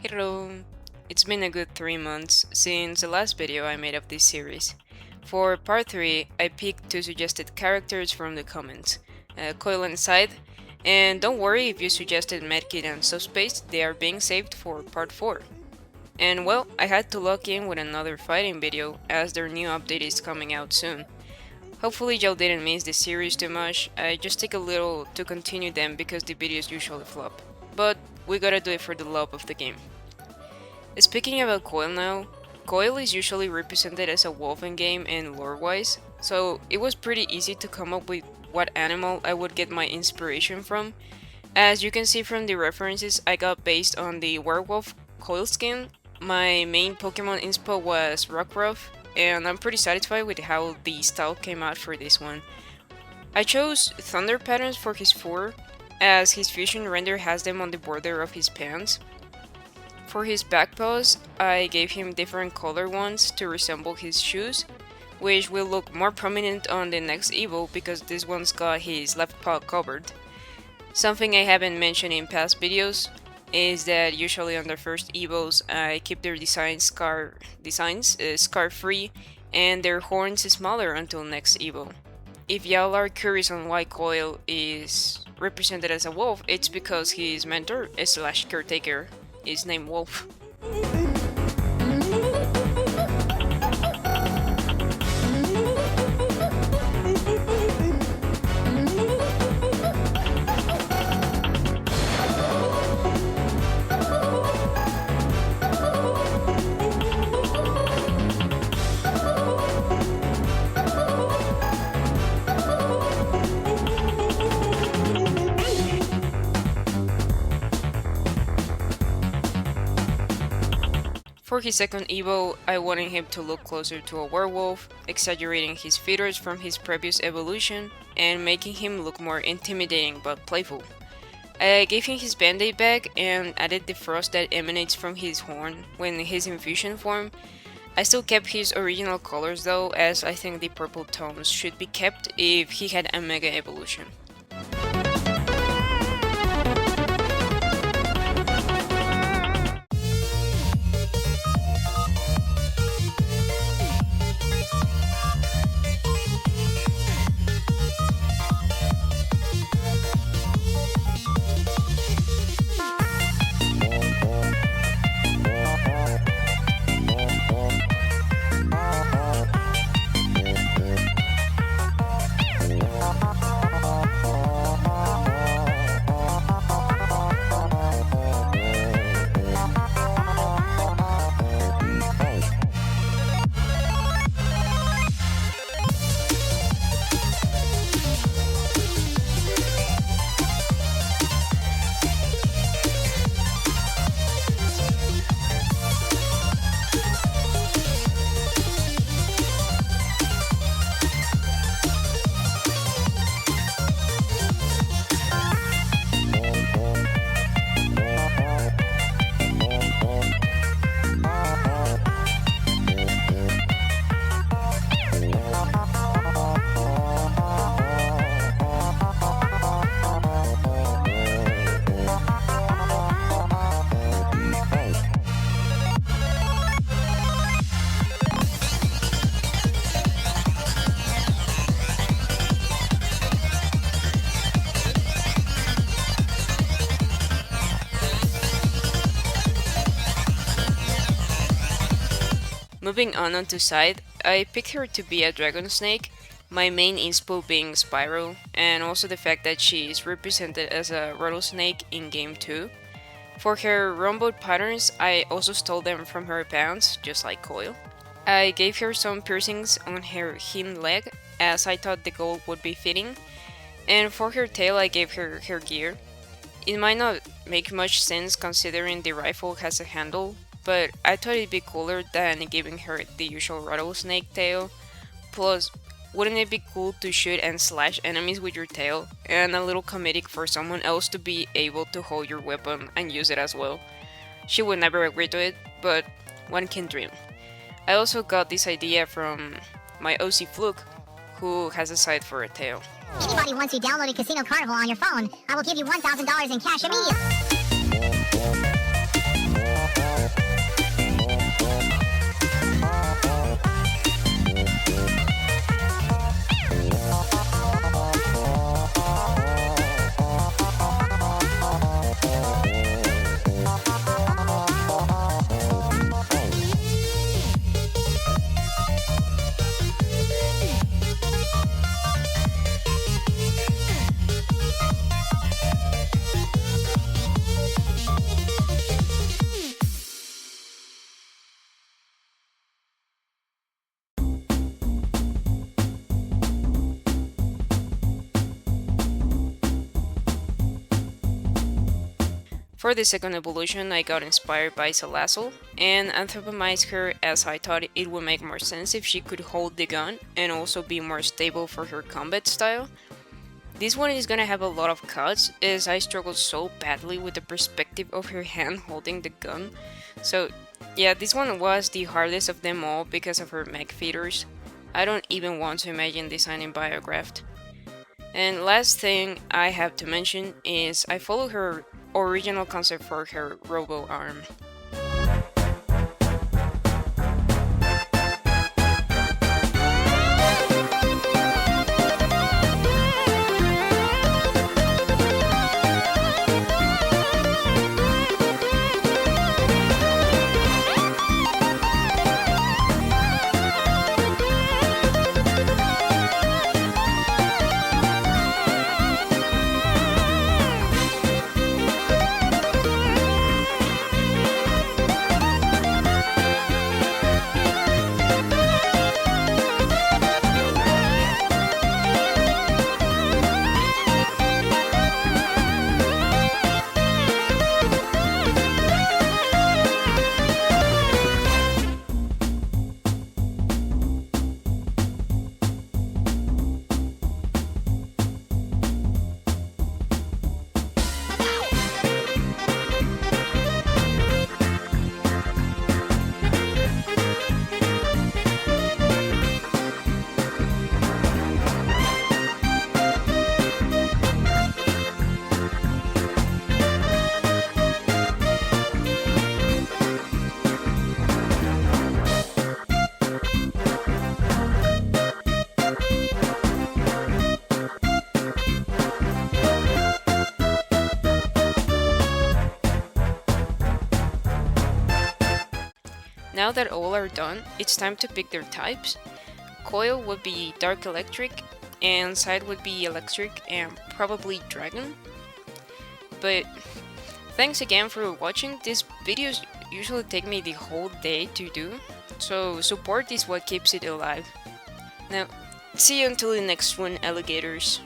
Hello! It's been a good 3 months since the last video I made of this series. For part 3, I picked 2 suggested characters from the comments, Coil and Scythe, and don't worry if you suggested Medkit and Subspace, they are being saved for part 4. And well, I had to lock in with another fighting video as their new update is coming out soon. Hopefully y'all didn't miss the series too much, I just take a little to continue them because the videos usually flop. But we gotta do it for the love of the game. Speaking about Coil now, Coil is usually represented as a wolf in game and lore-wise, so it was pretty easy to come up with what animal I would get my inspiration from. As you can see from the references I got based on the werewolf Coil skin, my main Pokemon inspo was Rockruff, and I'm pretty satisfied with how the style came out for this one. I chose Thunder patterns for his fur, as his fusion render has them on the border of his pants. For his back paws, I gave him different color ones to resemble his shoes, which will look more prominent on the next evo because this one's got his left paw covered. Something I haven't mentioned in past videos is that usually on the first evos I keep their designs scar free and their horns smaller until next evo. If y'all are curious on why Coil is represented as a wolf, it's because his mentor slash caretaker is named Wolf. For his second evo, I wanted him to look closer to a werewolf, exaggerating his features from his previous evolution and making him look more intimidating but playful. I gave him his band-aid bag and added the frost that emanates from his horn when he's in fusion form. I still kept his original colors though, as I think the purple tones should be kept if he had a mega evolution. Moving on onto Scythe, I picked her to be a dragon snake, my main inspo being Spyro, and also the fact that she is represented as a rattlesnake in game 2. For her rhomboid patterns, I also stole them from her pants, just like Coil. I gave her some piercings on her hind leg, as I thought the gold would be fitting, and for her tail I gave her her gear. It might not make much sense considering the rifle has a handle, but I thought it'd be cooler than giving her the usual rattlesnake tail. Plus, wouldn't it be cool to shoot and slash enemies with your tail, and a little comedic for someone else to be able to hold your weapon and use it as well? She would never agree to it, but one can dream. I also got this idea from my OC Fluke, who has a scythe for a tail. Anybody wants you downloaded Casino Carnival on your phone, I will give you $1,000 in cash immediately. For the second evolution, I got inspired by Salazzle and anthropomized her, as I thought it would make more sense if she could hold the gun and also be more stable for her combat style. This one is gonna have a lot of cuts, as I struggled so badly with the perspective of her hand holding the gun. So yeah, this one was the hardest of them all because of her mech features. I don't even want to imagine designing Biographed. And last thing I have to mention is I follow her original concept for her robo arm. Now that all are done, it's time to pick their types. Coil would be Dark Electric, and Side would be Electric and probably Dragon. But thanks again for watching. These videos usually take me the whole day to do, so support is what keeps it alive. Now, see you until the next one, alligators.